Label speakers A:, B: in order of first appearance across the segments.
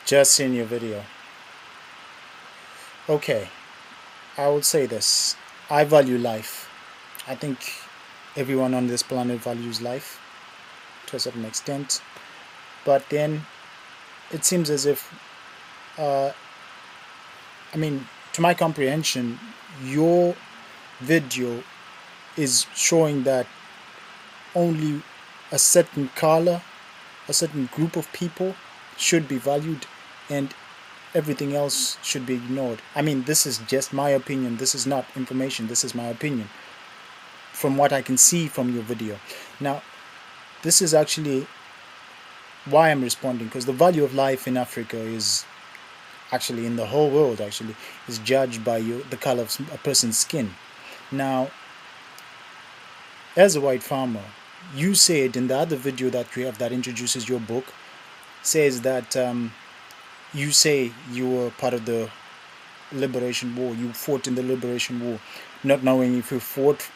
A: Just seen your video. Okay, I would say this. I value life. I think everyone on this planet values life to a certain extent. But then it seems as if, uh, to my comprehension, your video is showing that only a certain color, a certain group of people should be valued, and everything else should be ignored. This is just my opinion. This is not information. This is my opinion from what I can see from your video. Now, this is actually why I'm responding, because the value of life in Africa is actually, in the whole world, actually, is judged by the color of a person's skin. Now, as a white farmer, you said in the other video that you have that introduces your book, says that you say you were part of the liberation war, you fought in the liberation war, not knowing if you fought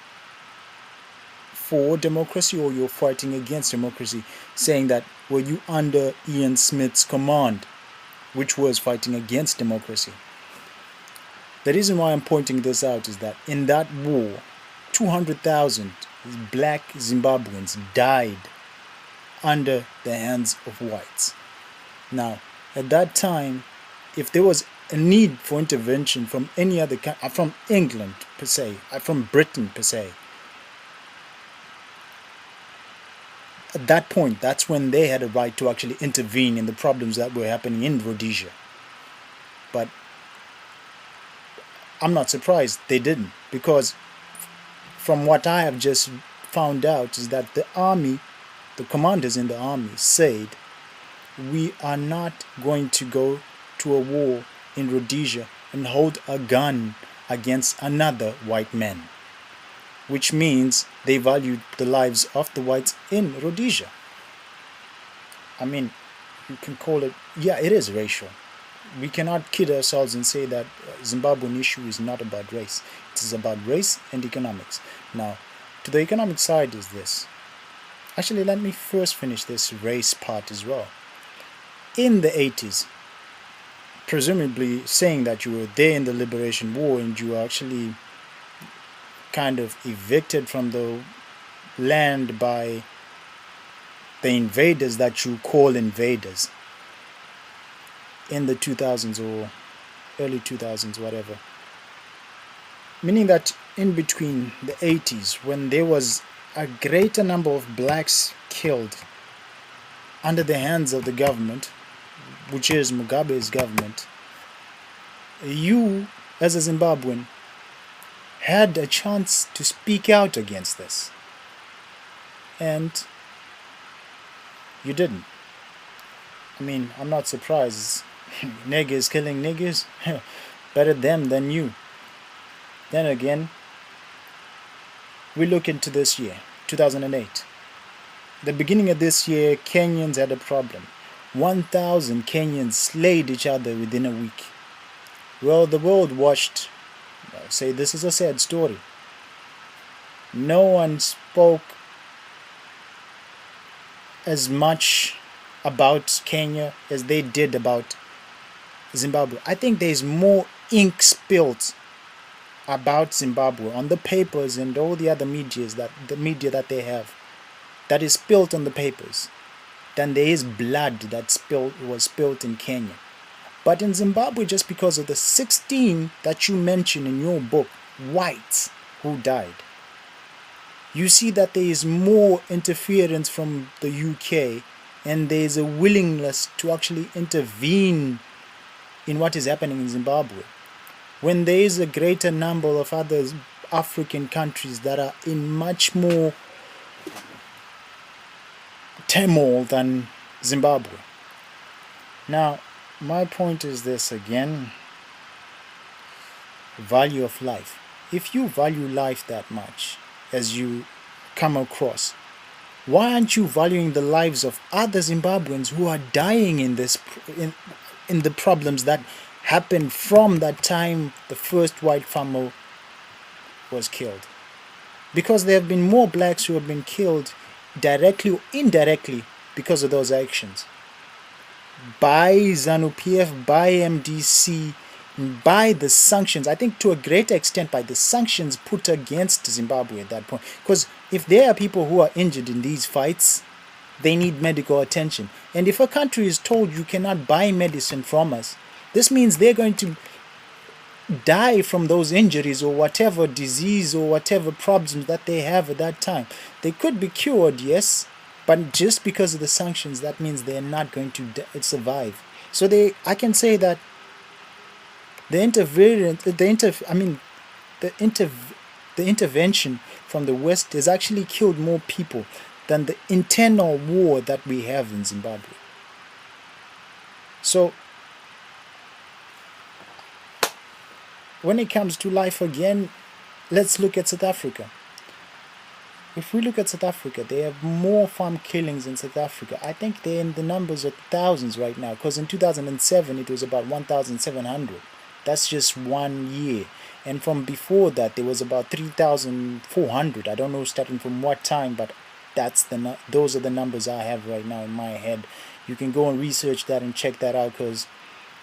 A: for democracy or you're fighting against democracy, saying that were you under Ian Smith's command, which was fighting against democracy. The reason why I'm pointing this out is that in that war, 200,000 black Zimbabweans died under the hands of whites. Now, at that time, if there was a need for intervention from any other country, from England per se, from Britain per se, at that point, that's when they had a right to actually intervene in the problems that were happening in Rhodesia. But I'm not surprised they didn't, because from what I have just found out is that the army, the commanders in the army said, we are not going to go to a war in Rhodesia and hold a gun against another white man, which means they valued the lives of the whites in Rhodesia. You can call it, yeah, it is racial. We cannot kid ourselves and say that Zimbabwean issue is not about race. It is about race and economics. Now, to the economic side is this. Actually, let me first finish this race part as well. In the 80s, presumably saying that you were there in the liberation war and you were actually kind of evicted from the land by the invaders that you call invaders in the 2000s or early 2000s, whatever. Meaning that in between the 80s, when there was a greater number of blacks killed under the hands of the government, which is Mugabe's government, you, as a Zimbabwean, had a chance to speak out against this. And you didn't. I'm not surprised. Niggers killing niggers, better them than you. Then again, we look into this year, 2008. The beginning of this year, Kenyans had a problem. 1,000 Kenyans slayed each other within a week. Well, the world watched, say this is a sad story. No one spoke as much about Kenya as they did about Zimbabwe. I think there's more ink spilled about Zimbabwe on the papers and all the other media that they have, that is spilled on the papers, than there is blood that was spilled in Kenya. But in Zimbabwe, just because of the 16 that you mention in your book, whites who died, you see that there is more interference from the UK, and there is a willingness to actually intervene in what is happening in Zimbabwe, when there is a greater number of other African countries that are in much more turmoil than Zimbabwe. Now, my point is this again: value of life. If you value life that much, as you come across, why aren't you valuing the lives of other Zimbabweans who are dying in the problems that happened from that time the first white farmer was killed? Because there have been more blacks who have been killed directly or indirectly because of those actions. by ZANU-PF, by MDC, by the sanctions, I think to a great extent by the sanctions put against Zimbabwe at that point. Because if there are people who are injured in these fights, they need medical attention. And if a country is told you cannot buy medicine from us, this means they're going to die from those injuries or whatever disease or whatever problems that they have at that time. They could be cured, yes, but just because of the sanctions, that means they're not going to survive. So I can say that the intervention from the West has actually killed more people than the internal war that we have in Zimbabwe. So when it comes to life again, let's look at South Africa. If we look at South Africa, they have more farm killings in South Africa. I think they're in the numbers of thousands right now, because in 2007 it was about 1,700. That's just 1 year. And from before that, there was about 3,400. I don't know starting from what time, but those are the numbers I have right now in my head. You can go and research that and check that out, because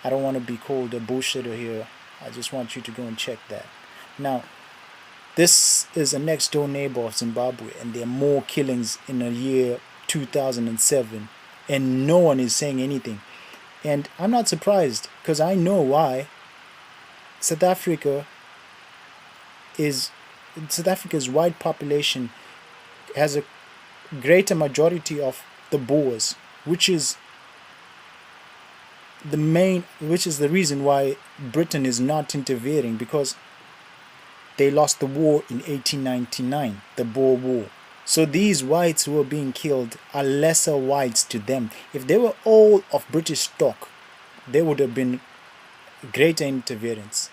A: I don't want to be called a bullshitter here. I just want you to go and check that. Now, this is a next door neighbor of Zimbabwe, and there are more killings in the year 2007, and no one is saying anything. And I'm not surprised, because I know why. South Africa's white population has a greater majority of the Boers, which is the reason why Britain is not interfering, because they lost the war in 1899, the Boer War. So these whites who are being killed are lesser whites to them. If they were all of British stock, there would have been greater interference.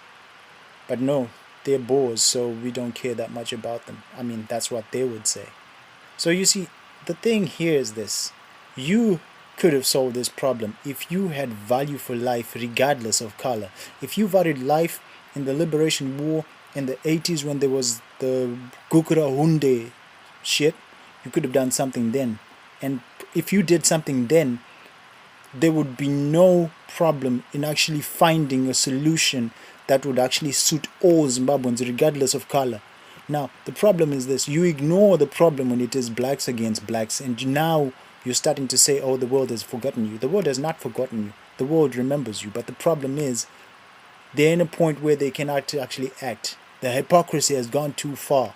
A: But no, they're Boers, so we don't care that much about them. I mean, that's what they would say. So you see, the thing here is this. You could have solved this problem if you had value for life regardless of color. If you valued life in the Liberation War in the 80s when there was the Gukura Hunde shit, you could have done something then. And if you did something then, there would be no problem in actually finding a solution that would actually suit all Zimbabweans regardless of color. Now, the problem is this. You ignore the problem when it is blacks against blacks, and now you're starting to say, oh, the world has forgotten you. The world has not forgotten you. The world remembers you. But the problem is, they're in a point where they cannot actually act. The hypocrisy has gone too far.